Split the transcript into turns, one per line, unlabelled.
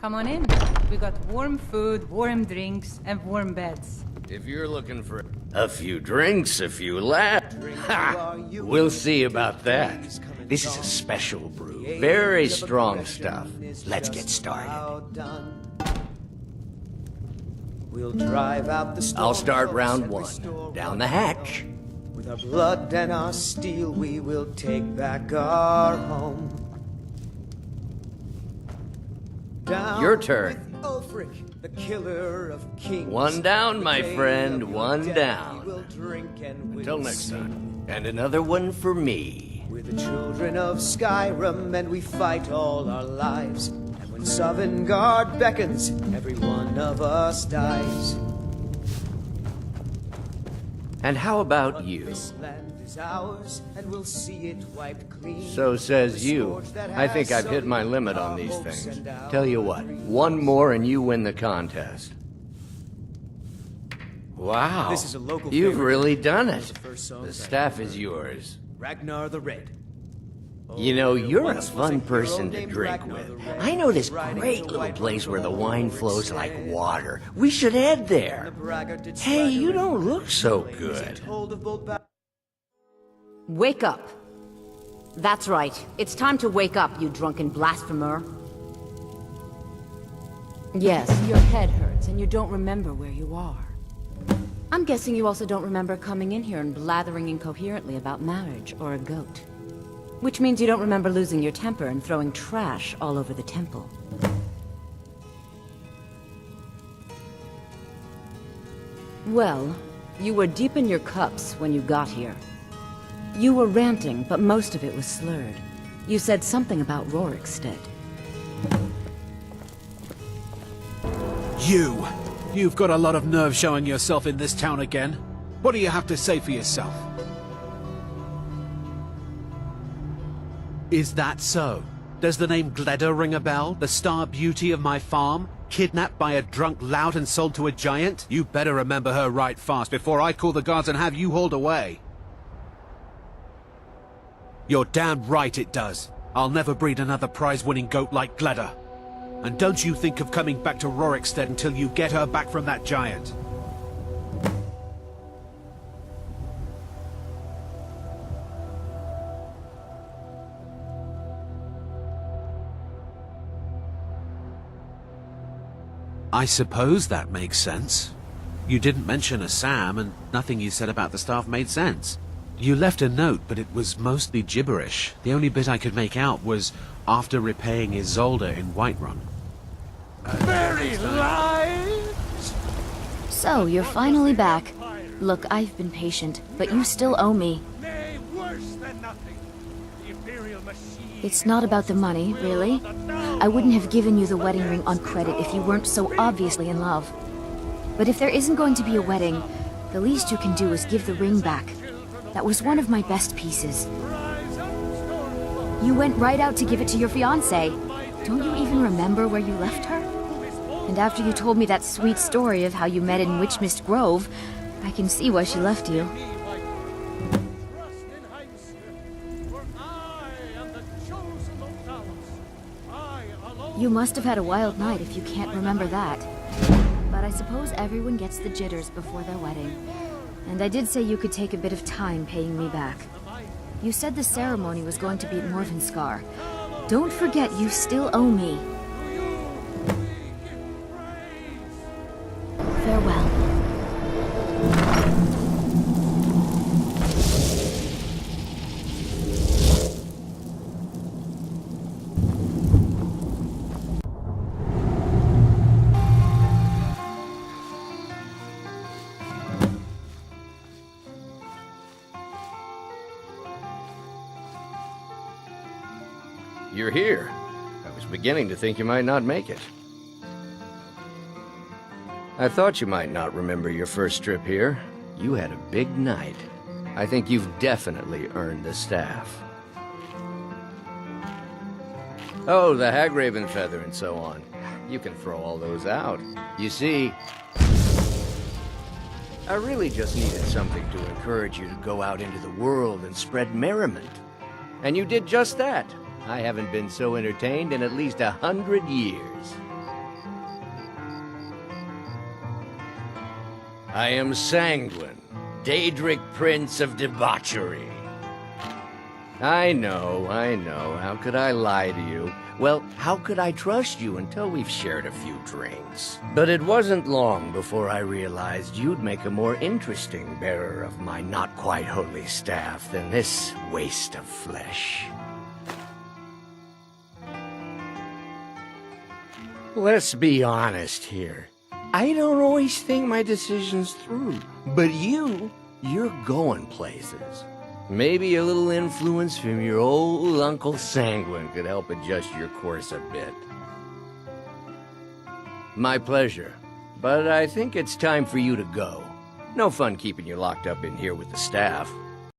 Come on in. We got warm food, warm drinks, and warm beds.
If you're looking for a few drinks, a few laughs, ha! We'll see about that. This is a special brew. Very strong stuff. Let's get started.
We'll drive out the storm.
I'll start round one. Down the hatch.
With our blood and our steel, we will take back our home. Down
Your turn.
with Ulfric, the killer of kings.
One down, my
The day
friend,
of your
one
death,
down.
we will drink and
Until
we'll
next
sing.
time. And another one for me.
We're the children of Skyrim, and we fight all our lives. And when Sovngarde beckons, every one of us dies.
And how about you?
This land is ours, and we'll see it wiped clean.
So says you. I think I've hit my limit on these things. Tell you what, one more and you win the contest. Wow.
This is a local
You've
favorite.
really done it.
The first song
The
that
staff is yours.
Ragnar the Red.
You know, you're a
Once was
fun
hero
person to
named
drink
Ragnar
with.
the Red,
I know this
riding
great
the
little
white
place where the
bull
wine
over
flows
its
like
head.
water. We should head there.
The braggart did
Hey, you
swagger
don't
in
look so
flames,
good.
he told of bold
Wake up. That's right. It's time to wake up, you drunken blasphemer. Yes, your head hurts and you don't remember where you are. I'm guessing you also don't remember coming in here and blathering incoherently about marriage or a goat. Which means you don't remember losing your temper and throwing trash all over the temple. Well, you were deep in your cups when you got here. You were ranting, but most of it was slurred. You said something about Rorikstead.
You've got a lot of nerve showing yourself in this town again. What do you have to say for yourself? Is that so? Does the name Gleda ring a bell? The star beauty of my farm? Kidnapped by a drunk lout and sold to a giant? You better remember her right fast before I call the guards and have you hauled away. You're damn right it does. I'll never breed another prize-winning goat like Gleda. And don't you think of coming back to Rorikstead until you get her back from that giant. I suppose that makes sense. You didn't mention a Sam, and nothing you said about the staff made sense. You left a note, but it was mostly gibberish. The only bit I could make out was after repaying Isolde in Whiterun.
Very lies!
So, you're finally back. Look, I've been patient, but you still owe me.
Nay, worse than nothing. The Imperial machine.
It's not about the money, really. I wouldn't have given you the wedding ring on credit if you weren't so obviously in love. But if there isn't going to be a wedding, the least you can do is give the ring back. That was one of my best pieces. You went right out to give it to your fiancée. Don't you even remember where you left her? And after you told me that sweet story of how you met in Witchmist Grove, I can see why she left you. You must have had a wild night if you can't remember that. But I suppose everyone gets the jitters before their wedding. And I did say you could take a bit of time paying me back. You said the ceremony was going to be at Morvenskar. Don't forget you still owe me. Farewell.
You're here. I was beginning to think you might not make it. I thought you might not remember your first trip here. You had a big night. I think you've definitely earned the staff. Oh, the Hagraven feather and so on. You can throw all those out. You see, I really just needed something to encourage you to go out into the world and spread merriment. And you did just that. I haven't been so entertained in at least 100 years. I am Sanguine, Daedric Prince of Debauchery. I know. How could I lie to you? Well, how could I trust you until we've shared a few drinks? But it wasn't long before I realized you'd make a more interesting bearer of my not-quite-holy staff than this waste of flesh. Let's be honest here. I don't always think my decisions through. But you're going places. Maybe a little influence from your old Uncle Sanguine could help adjust your course a bit. My pleasure. But I think it's time for you to go. No fun keeping you locked up in here with the staff.